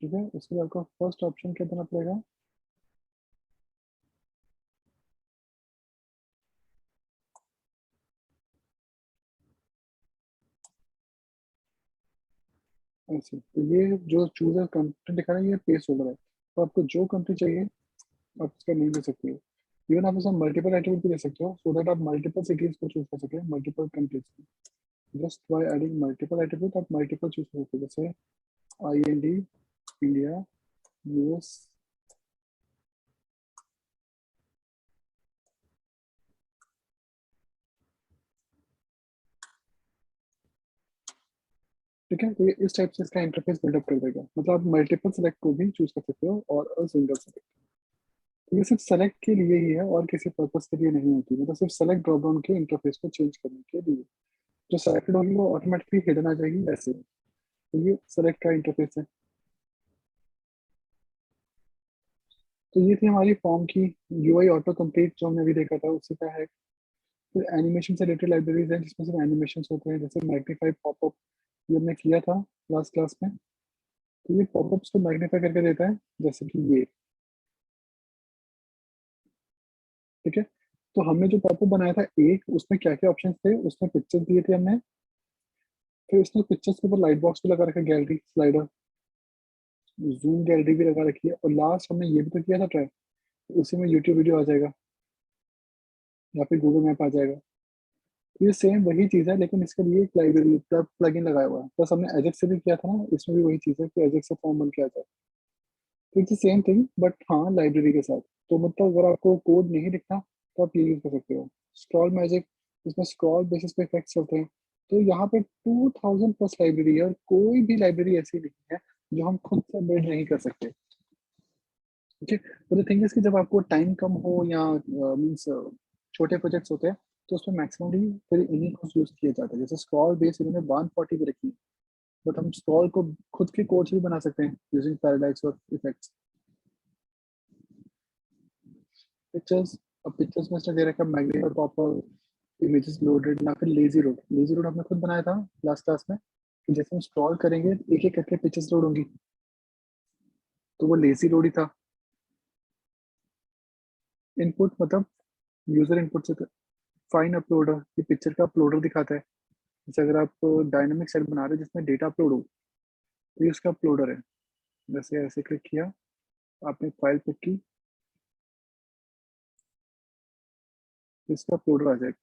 ठीक है। उसके बाद आपको फर्स्ट ऑप्शन क्या देना पड़ेगा, ऐसे, तो ये जो चूजर कंटेंट दिखा रहा है ये प्लेस होल्डर है, तो आपको जो कंटेंट चाहिए आप इसका नेम दे सकते हो। इवन आप इसमें मल्टीपल एट्रीब्यूट भी दे सकते हो, सो दैट आप मल्टीपल सिटीज को चूज कर सके, मल्टीपल कंट्रीज को। Just by adding multiple attribute आप मल्टीपल चूज कर सकते हो, जैसे IND इंडिया, US, ठीक है। तो ये इस टाइप से इसका इंटरफेस बिल्डअप कर देगा, मतलब आप मल्टीपल सेलेक्ट को भी चूज कर सकते हो और सिंगल सेलेक्ट। तो ये सिर्फ सेलेक्ट के लिए ही है और किसी पर्पस के लिए नहीं होती, मतलब सिर्फ सेलेक्ट ड्रॉप डाउन के इंटरफेस को चेंज करने के लिए। जो सेलेक्टेड होगी वो ऑटोमेटिकली हिडन आ जाएगी ऐसे। तो ये सेलेक्ट का इंटरफेस है। तो ये थी हमारी फॉर्म की UI ऑटो कंप्लीट जो हमने अभी देखा था, उससे क्या है। फिर एनिमेशन से रिलेटेड लाइब्रेरीज हैं जिसमें सिर्फ एनिमेशन होते हैं, जैसे मैग्नीफाई पॉपअप, ये हमने किया था लास्ट क्लास में। तो ये पॉपअप्स को मैग्नीफाई करके देता है, जैसे कि ये, ठीक है। तो हमने जो पॉपअप बनाया था एक, उसमें क्या क्या ऑप्शन थे, उसमें पिक्चर्स दिए थे हमने, फिर उसमें पिक्चर्स के ऊपर लाइट बॉक्स भी लगा रखा, गैलरी स्लाइडर, जूम गैलरी भी लगा रखी है, और लास्ट हमने ये भी तो किया था ट्राई, उसी में यूट्यूब वीडियो आ जाएगा या फिर गूगल मैप आ जाएगा। तो ये सेम वही चीज़ है, लेकिन इसके लिए एक लाइब्रेरी प्लगइन लगाया हुआ है। प्लस हमने एजेक्स से भी किया था ना, इसमें भी वही चीज़ है कि एजेक्स से फॉर्म बन के आ जाए। तो इट्स सेम थिंग बट हाँ लाइब्रेरी के साथ। तो मतलब अगर आपको कोड नहीं लिखना तो आप ये यूज कर सकते हो स्क्रॉल मैजिक, इसमें स्क्रॉल बेसिस पे इफेक्ट्स चलते हैं। तो यहाँ पे 2000 प्लस लाइब्रेरी है, और कोई भी लाइब्रेरी ऐसी नहीं है जो हम खुद से बिल्ड नहीं कर सकते, ठीक है। तो द थिंग इज कि जब आपको टाइम कम हो या मीन्स छोटे प्रोजेक्ट्स होते हैं, तो उसमें मैक्सिमली फिर इन्हीं को यूज किया जाता है। जैसे स्क्रॉल बेस इन्होंने 140 भी रखी है, बट हम स्क्रॉल को खुद के कोड से भी बना सकते हैं यूजिंग पैराडाइज और इफेक्ट्स। पिक्चर्स, अब पिक्चर्स में इसने दे रखा है मैग्नेट पॉपर, इमेजेस लोडेड, या फिर लेजी रोड। लेजी रोड हमने खुद बनाया था लास्ट क्लास में, कि जैसे हम स्क्रॉल करेंगे एक एक करके पिक्चर्स लोड होंगी, तो वो लेजी रोड ही था। इनपुट मतलब यूजर इनपुट से फाइन अपलोडर, ये पिक्चर का अपलोडर दिखाता है। जैसे अगर आप डायनामिक साइट बना रहे हो जिसमें डेटा अपलोड हो, तो ये उसका अपलोडर है। जैसे ऐसे क्लिक किया, आपने फाइल पिक की, तो इसका अपलोडर आ जाएगा।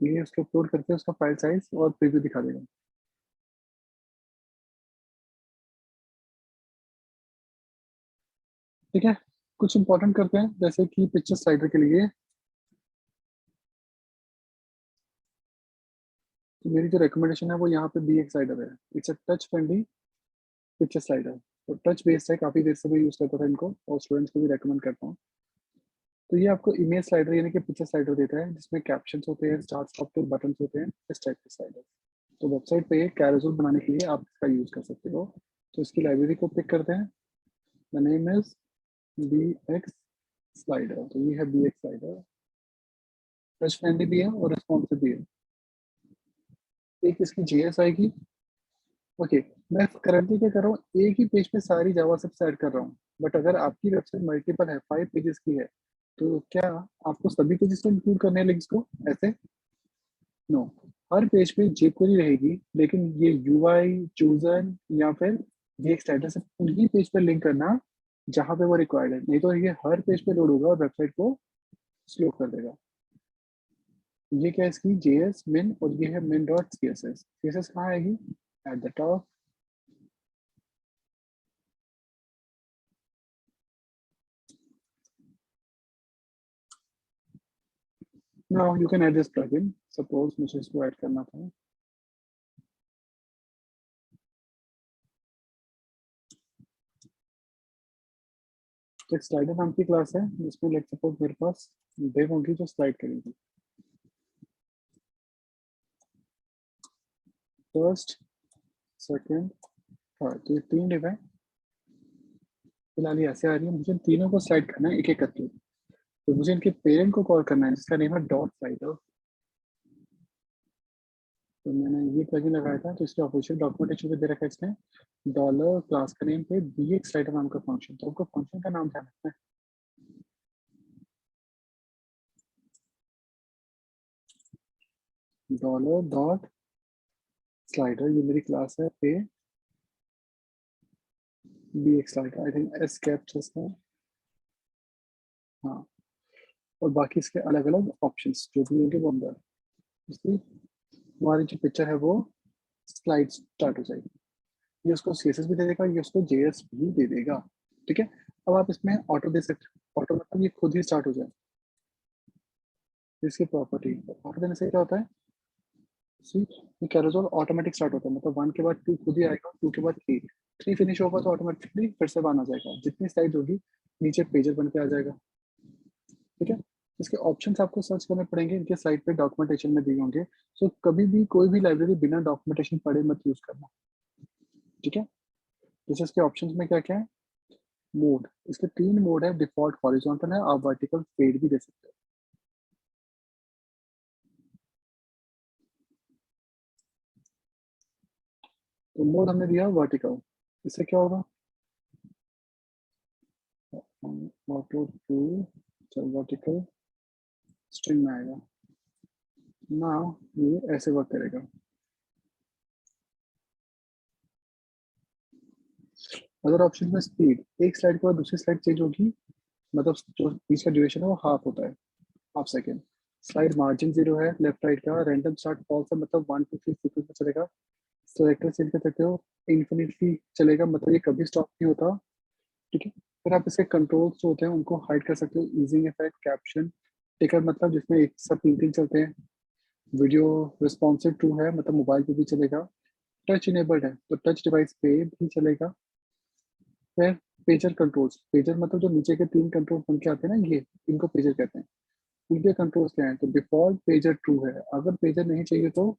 ये उसको अपलोड करके उसका फाइल साइज और प्रीव्यू दिखा देगा, ठीक है। कुछ इंपॉर्टेंट करते हैं, जैसे कि पिक्चर स्लाइडर के लिए, तो मेरी जो रिकमेंडेशन है वो यहाँ पे BX स्लाइडर है। It's a touch friendly picture slider, तो टच बेस्ड है, काफ़ी देर से मैं यूज़ करता था इनको और स्टूडेंट्स को भी रेकमेंड करता हूँ। तो ये आपको इमेज स्लाइडर यानी कि पिक्चर स्लाइडर देता है, जिसमें कैप्शन होते हैं, स्टार्ट स्टॉप के बटन होते हैं, इस टाइप के स्लाइडर। तो वेबसाइट पे कैरोसेल बनाने के लिए आप इसका यूज़ कर सकते हो। तो इसकी लाइब्रेरी को पिक करते हैं, the name is BX slider. तो ये है BX स्लाइडर, टच फ्रेंडली भी है और रिस्पॉन्सिव भी है। एक इसकी JS आएगी, ओके। मैं करंटली क्या कर रहा हूँ, एक ही पेज पे सारी जावा सब ऐड कर रहा हूँ, बट अगर आपकी वेबसाइट मल्टीपल है, 5 पेजेस की है, तो क्या आपको सभी पेजेस में इंक्लूड करने हैं लिंक्स को ऐसे? नो, हर पेज पे jQuery रहेगी, लेकिन ये UI चूजर या फिर ये एक स्टेटस है, उन्हीं पेज पे लिंक करना जहां पे वो रिक्वायर्ड है, नहीं तो ये हर पेज पे लोड होगा और वेबसाइट को स्लो कर देगा। ये क्या है इसकी JS min और ये है min.css। CSS कहाँ आएगी? At the top. Now you can add this plugin, suppose मुझे इसको ऐड करना था। तो एक स्लाइडर नाम की क्लास है जिसमें लेट सपोज मेरे पास div होगी जो स्लाइड करेगी। फर्स्ट, सेकंड, थर्ड, तो ये 3 div है। फिलहाल ये ऐसे आ रही है, मुझे इन तीनों को स्लाइड करना है एक एक करके। तो मुझे इनके पेरेंट को कॉल करना है जिसका नेम है डॉट स्लाइडर। तो मैंने ये प्लगइन लगाया था, तो इसके ऑफिशियल डॉक्यूमेंटेशन पे दे रखा है इसने डॉलर क्लास का नेम पे बी एक स्लाइडर नाम का फंक्शन। तो आपको फंक्शन का नाम ध्यान रखना है। डॉलर डॉट स्लाइडर, ये मेरी क्लास है पे बी एक slider, I think S capture इसका। हाँ, और बाकी इसके अलग अलग ऑप्शंस जो भी होंगे वो अंदर, इसलिए हमारी जो पिक्चर है वो स्लाइड स्टार्ट हो जाएगी। ये उसको CSS भी दे देगा, ये उसको JS भी दे देगा। ठीक है, अब आप इसमें ऑटो दे सकते हो। ऑटो मतलब ये खुद ही स्टार्ट हो जाए, इसकी प्रॉपर्टी। ऑटो देने से क्या होता है, सी ये कैरोजल ऑटोमेटिक स्टार्ट होता है, मतलब 1 के बाद 2 खुद ही आएगा, 2 के बाद 3, 3 फिनिश होगा तो ऑटोमेटिकली फिर से 1 आ जाएगा। जितनी स्लाइड होगी नीचे पेजर बन के आ जाएगा। ठीक है, इसके ऑप्शंस आपको सर्च करने पड़ेंगे, इनके साइट पे डॉक्यूमेंटेशन में दिए होंगे। सो कभी भी कोई भी लाइब्रेरी बिना डॉक्यूमेंटेशन पढ़े मत यूज करना। ठीक है, जैसे इसके ऑप्शंस में क्या क्या है, मोड, इसके 3 मोड है, डिफॉल्ट हॉरिजॉन्टल है, आप वर्टिकल फेड भी दे सकते हो। तो मोड हमने दिया वर्टिकल, इससे क्या होगा, ऑटो टू वर्टिकल स्ट्रिंग में आएगा ना, ये ऐसे वर्क करेगा। अगर ऑप्शन में स्पीड, एक स्लाइड के बाद दूसरी स्लाइड चेंज होगी, मतलब जो बीच का ड्यूरेशन है वो हाफ होता है, हाफ सेकेंड। स्लाइड मार्जिन 0 है, लेफ्ट राइट का रैंडम स्टार्ट फॉल्स है, मतलब 1 to 3 सीक्वेंस में चलेगा। सेलेक्टर चेंज कर सकते हो, इन्फिनिटली चलेगा, मतलब ये कभी स्टॉप नहीं होता। ठीक है, फिर आप इसके कंट्रोल्स जो होते हैं उनको हाइड कर सकते हो, ईजिंग इफेक्ट, कैप्शन, टिकर मतलब जिसमें एक सब 3 चलते हैं। वीडियो रिस्पॉन्सिव टू है, मतलब मोबाइल पे भी चलेगा। टच इनेबल्ड है तो टच डिवाइस पे भी चलेगा। फिर पेजर कंट्रोल्स, पेजर मतलब जो नीचे के 3 कंट्रोल बन के आते हैं ना, ये इनको पेजर कहते हैं। इनके कंट्रोल्स क्या हैं, तो डिफॉल्ट पेजर ट्रू है, अगर पेजर नहीं चाहिए तो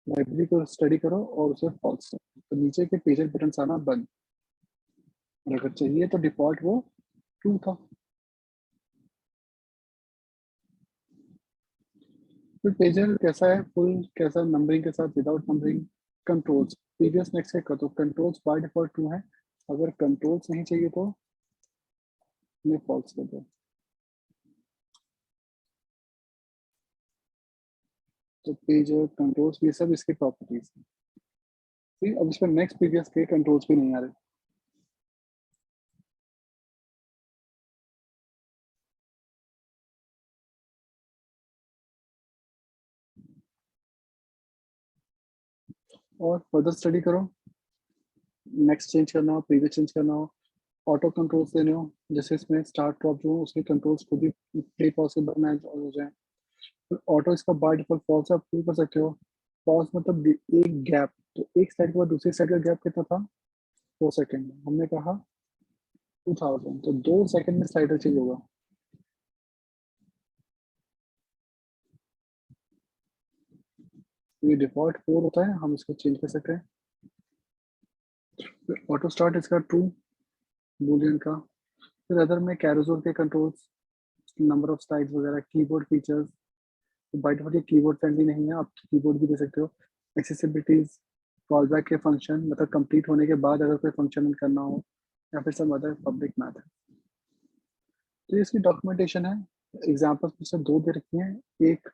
लाइब्रेरी को स्टडी करो और उसे फॉल्स करो, तो नीचे के पेजर बटन आना बंद, और अगर चाहिए तो डिफॉल्ट वो ट्रू था। फिर पेजर कैसा है, फुल कैसा, नंबरिंग के साथ, without numbering. Controls, previous next check कर दो, कंट्रोल्स बाय डिफॉल्ट ट्रू है, अगर कंट्रोल्स नहीं चाहिए तो ये फॉल्स कर दो। तो पेजर कंट्रोल्स ये सब इसके प्रॉपर्टीज हैं। ठीक, अब इस पर नेक्स्ट प्रीवियस के कंट्रोल्स भी नहीं आ रहे। और फर्दर स्टडी करो, नेक्स्ट चेंज करना हो, प्रीवियस चेंज करना हो, ऑटो कंट्रोल्स देने हो, जैसे इसमें स्टार्ट ड्रॉप जो हो उसके कंट्रोल्स खुद ही प्ले पॉज से मैच हो जाए। फिर ऑटो इसका बाय डिफॉल्ट फॉल्स आप प्रूव कर सकते हो। पॉज मतलब एक गैप, तो एक साइड के बाद दूसरी साइड का गैप कितना था, 4 सेकेंड, हमने कहा 2000, तो 2 सेकेंड में स्लाइडर चेंज होगा। तो ये डिफॉल्ट 4 होता है, हम इसको चेंज कर सकते हैं। फिर ऑटो स्टार्ट इसका ट्रू, बूलियन का। फिर अदर में कैरोजोल के कंट्रोल्स, नंबर ऑफ स्लाइड्स वगैरह, कीबोर्ड फीचर्स, तो बाय डिफॉल्ट ये कीबोर्ड फ्रेंडली नहीं है, आप कीबोर्ड भी दे सकते हो। एक्सेसिबिलिटीज, कॉल बैक के फंक्शन, मतलब कंप्लीट होने के बाद अगर कोई फंक्शन करना हो, या फिर सब अदर पब्लिक मैथड। तो ये इसकी डॉक्यूमेंटेशन है। एग्जाम्पल्स मुझसे दो दे रखी हैं, एक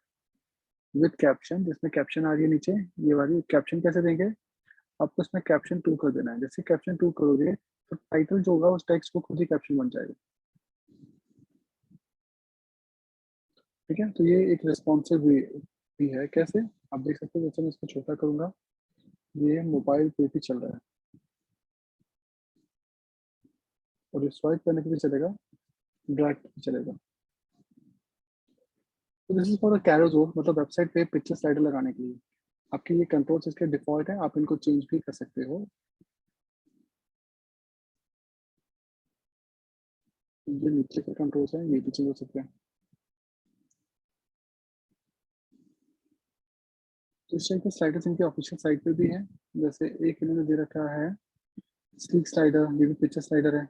विद कैप्शन जिसमें कैप्शन आ रही है नीचे, ये वाली कैप्शन कैसे देंगे, आपको इसमें कैप्शन टू कर देना है। जैसे कैप्शन टू करोगे तो टाइटल जो होगा उस टेक्स्ट को खुद ही कैप्शन बन जाएगा। ठीक है, तो ये एक रिस्पॉन्सिव भी है। कैसे, आप देख सकते हो, जैसे मैं इसको छोटा करूंगा, ये मोबाइल पे भी चल रहा है और स्वाइप करने के भी चलेगा, ड्रैग भी चलेगा। तो दिस इज फॉर अ कैरोजोल, मतलब वेबसाइट पे पिक्चर स्लाइडर लगाने के लिए। आपके ये कंट्रोल्स इसके डिफॉल्ट है, आप इनको चेंज भी कर सकते हो। ये नीचे के कंट्रोल्स हैं, ये भी चेंज हो सकते हैं। तो इस टाइप के स्लाइडर्स इनके ऑफिशियल साइट पे भी हैं। जैसे एक इन्होंने दे रखा है स्लीक स्लाइडर, ये भी पिक्चर स्लाइडर है।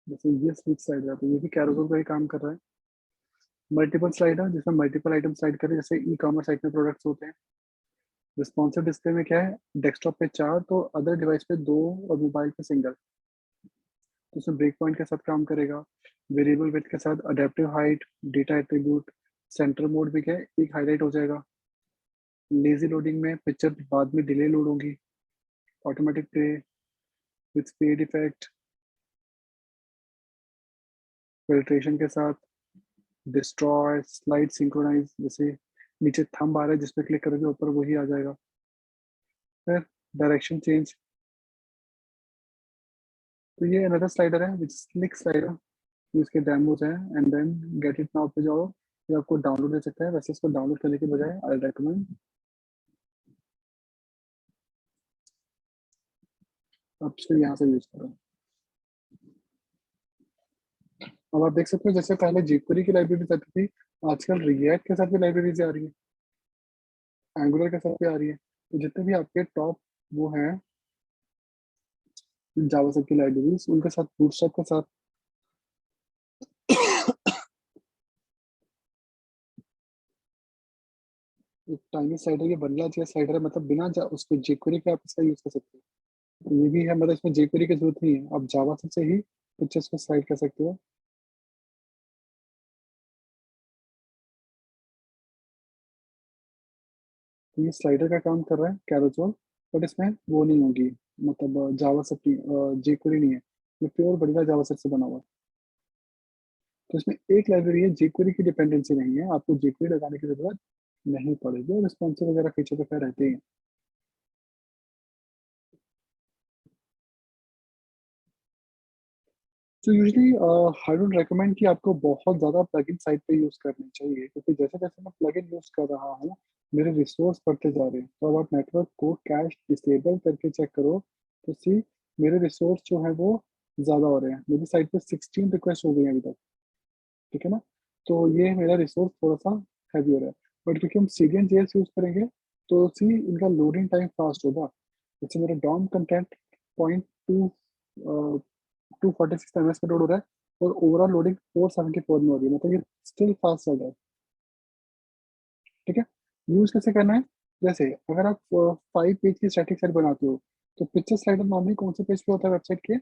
जैसे ये स्लीक स्लाइडर है, तो ये भी कैरोजोल का ही काम कर रहा है। मल्टीपल स्लाइडर, जिसमें मल्टीपल आइटम स्लाइड करें, जैसे ई कॉमर्स साइट में प्रोडक्ट्स होते हैं। रिस्पॉन्सिव डिस्प्ले में क्या है, डेस्कटॉप पे चार तो अदर डिवाइस पे दो और मोबाइल पे सिंगल। तो उसमें ब्रेक पॉइंट के साथ काम करेगा, वेरिएबल विड्थ के साथ, adaptive height, data attribute, centre mode भी क्या है, एक हाईलाइट हो जाएगा। लेजी लोडिंग में पिक्चर बाद में डिले लोड होगी। Automatic play with speed effect, filtration के साथ, डिस्ट्रॉय, स्लाइड सिंक्रोनाइज, जैसे नीचे थंब आ रहा है जिस पे क्लिक करोगे ऊपर वही आ जाएगा। फिर डायरेक्शन चेंज, तो ये अनदर स्लाइडर है विच क्लिक स्लाइडर, ये इसके डेमोज हैं। And then get it now पे जाओ, ये आपको डाउनलोड दे सकता है। वैसे इसको डाउनलोड करने के बजाय आई रेकमेंड आप इसको यहाँ से यूज करो। अब आप देख सकते हो जैसे पहले jQuery की लाइब्रेरीज आती थी, आजकल रिएक्ट के साथ भी लाइब्रेरीज आ रही है, एंगुलर के साथ भी आ रही है। तो जितने भी आपके टॉप वो हैं जावास्क्रिप्ट की लाइब्रेरीज, उनके साथ बूटस्ट्रैप के साथ एक टाइनी स्लाइडर, ये वनीला जेएस स्लाइडर है, मतलब बिना उसके jQuery के आप इसका यूज कर सकते हो। तो ये भी है, मतलब इसमें jQuery की जरूरत नहीं है, आप जावास्क्रिप्ट से ही पिक्चर्स को स्लाइड कर सकते हो। तो ये स्लाइडर का काम कर रहा है कैरोजोल, बट इसमें वो नहीं होगी, मतलब जावास्क्रिप्ट jQuery नहीं है, ये प्योर वनीला जावास्क्रिप्ट से बना हुआ है। तो इसमें एक लाइब्रेरी है, jQuery की डिपेंडेंसी नहीं है, आपको jQuery लगाने की जरूरत नहीं पड़ेगी, और रिस्पॉन्सिव वगैरह फीचर तो खैर रहते ही हैं। तो यूजली आई डोंट रेकमेंड कि आपको बहुत ज़्यादा प्लगइन साइट पे यूज़ करनी चाहिए, क्योंकि जैसे जैसे मैं प्लगइन यूज़ कर रहा हूँ मेरे रिसोर्स बढ़ते जा रहे हैं। तो अब आप नेटवर्क को कैश डिसेबल करके चेक करो तो सी मेरे रिसोर्स जो है वो ज़्यादा हो रहे हैं। मेरी साइट पे 16 रिक्वेस्ट हो गई हैं अभी तक, ठीक है ना। तो ये मेरा रिसोर्स थोड़ा सा हैवी हो रहा है, बट क्योंकि हम सीरियन जेएस यूज़ करेंगे तो सी इनका लोडिंग टाइम फास्ट होगा। जैसे मेरा DOM content point to 246 ms पे लोड हो रहा है, और ओवरऑल लोडिंग 474 में हो रही है, मतलब ये स्टिल फास्ट चल रहा है। ठीक है, यूज कैसे करना है, जैसे अगर आप 5 पेज की स्टैटिक साइट बनाते हो, तो पिक्चर स्लाइडर नॉर्मली कौन से पेज पे होता है वेबसाइट के,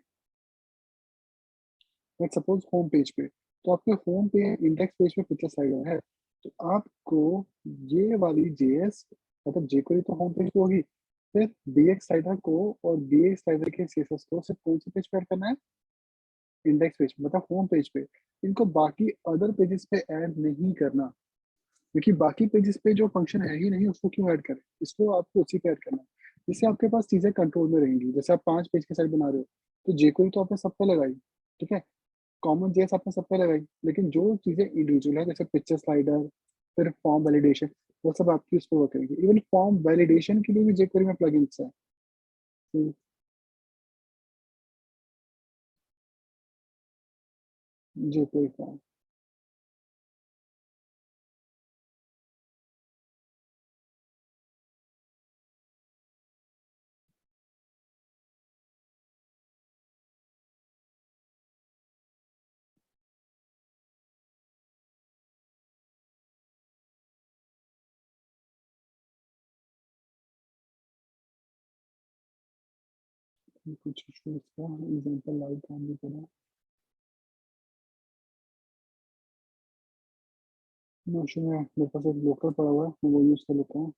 लेट्स सपोज होम पेज पे। तो आपके होम पे इंडेक्स पेज पे पिक्चर स्लाइडर है, तो आपको ये वाली जेएस, मतलब jQuery तो होम पेज पे होगी, फिर bx स्लाइडर को और bx स्लाइडर के सीएसएस को सिर्फ कौन से पेज पे ऐड करना है, इंडेक्स पेज, मतलब होम पेज पे। इनको बाकी अदर पेजेस पे ऐड नहीं करना, क्योंकि बाकी पेजेस पे जो फंक्शन है ही नहीं उसको क्यों ऐड करें, इसको आपको उसी पे ऐड करना है। जिससे आपके पास चीजें कंट्रोल में रहेंगी। जैसे आप 5 पेज की साइट बना रहे हो, तो jQuery तो आपने सब पे लगाई, ठीक है, कॉमन जेएस आपने सब पे लगाई, लेकिन जो चीजें इंडिविजुअल है जैसे पिक्चर स्लाइडर, फिर फॉर्म वैलिडेशन, वो सब आपकी उस पर वर्क करेंगे। इवन फॉर्म वैलिडेशन के लिए भी jQuery में प्लगइन्स है। jQuery फॉर्म कुछ इशू इसका एग्जांपल लाइव काम नहीं कर रहा। नो इशू में मेरे पास एक लोकल पड़ा हुआ है, मैं वो यूज कर लेता हूँ।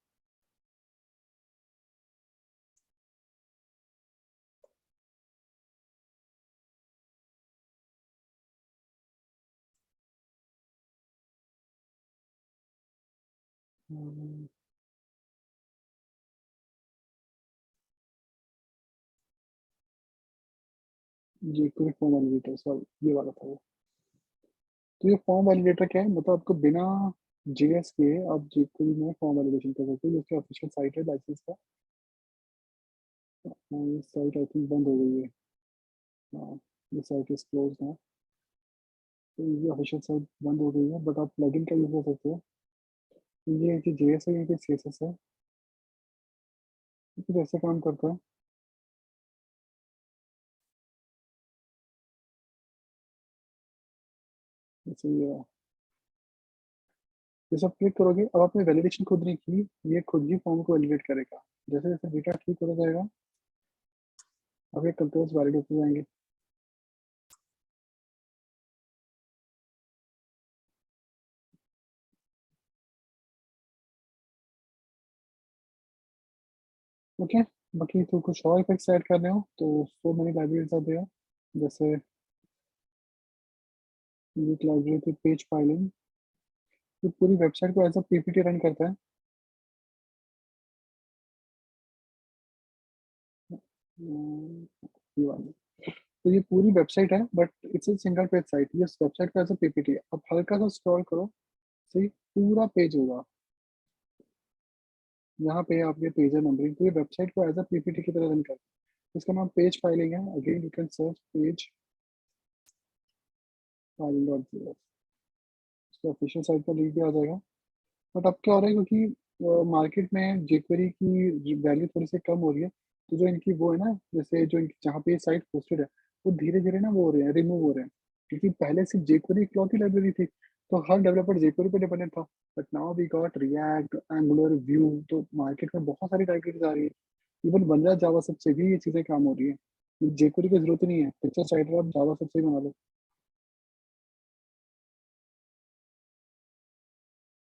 जी कोई फॉर्म वैलिडेटर, सॉरी ये वाला था वो। तो ये फॉर्म वैलिडेटर क्या है, मतलब आपको बिना जेएस के आप jQuery में फॉर्म वैलिडेशन कर सकते हो। जिसकी ऑफिशियल साइट है लाइसेंस का। ये साइट आई थिंक बंद हो गई है। हाँ, ये साइट इज क्लोज है। तो ये ऑफिशियल साइट बंद हो गई है, बट आप प्लगइन का यूज कर सकते हो। तो ये कि जेएस है, ये कि सीएसएस है, तो कुछ ऐसे काम करता है। जैसे ये सब क्लिक करोगे, अब आपने वैलिडेशन खुद नहीं की, ये खुद ही फॉर्म को वैलिडेट करेगा। जैसे जैसे डेटा ठीक होता जाएगा, आपके कंट्रोल्स वैलिड होते जाएंगे। ओके। बाकी तो कुछ और इफेक्ट्स ऐड करने हो तो सो मैनी लाइब्रेरीज आते हैं। जैसे एक लाइब्रेरी थी पेज फाइलिंग, तो पूरी वेबसाइट को एज अ पीपीटी रन करता है। ये वाली, तो ये पूरी वेबसाइट है but it's a single page site. ये वेबसाइट का एज अ पीपीटी, अब हल्का सा स्क्रॉल करो, सही पूरा पेज होगा। यहाँ पे आपके पेज है नंबरिंग, तो ये वेबसाइट को एज अ पीपीटी की तरह रन करता है। इसका नाम पेज फाइलिंग है। Again you can search page filing dot JS, इसका ऑफिशियल साइट पर लिंक भी आ जाएगा। बट अब क्या हो रहा है, क्योंकि मार्केट में jQuery की वैल्यू थोड़ी सी कम हो रही है, तो जो इनकी वो है ना, जैसे जो जहाँ पे साइट पोस्टेड है, वो धीरे धीरे ना वो हो रहे हैं, रिमूव हो रहे हैं। क्योंकि पहले सिर्फ jQuery इकलौती लाइब्रेरी थी, तो हर डेवलपर jQuery पे डिपेंडेंट था। But now we got React, Angular, Vue, तो मार्केट में बहुत सारी लाइब्रेरीज आ रही है। इवन बंजारा जावा सबसे भी ये चीजें काम हो रही है। jQuery की जरूरत ही नहीं है, पिक्चर साइट पर आप जावा सबसे ही बना लो।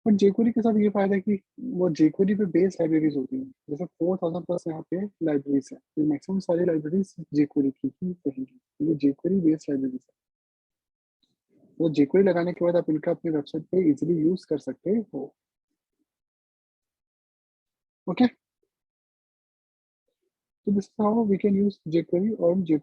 बट jQuery के साथ ये फायदा है कि वो jQuery पे बेस लाइब्रेरीज होती हैं। जैसे 4000 प्लस यहाँ पे लाइब्रेरीज है, तो मैक्सिमम सारी लाइब्रेरीज jQuery की ही रहेंगी। तो ये jQuery बेस लाइब्रेरीज है। वो jQuery लगाने के बाद आप इनका अपनी वेबसाइट पे इजीली यूज कर सकते हो। ओके, तो this is how we can use jQuery और jQuery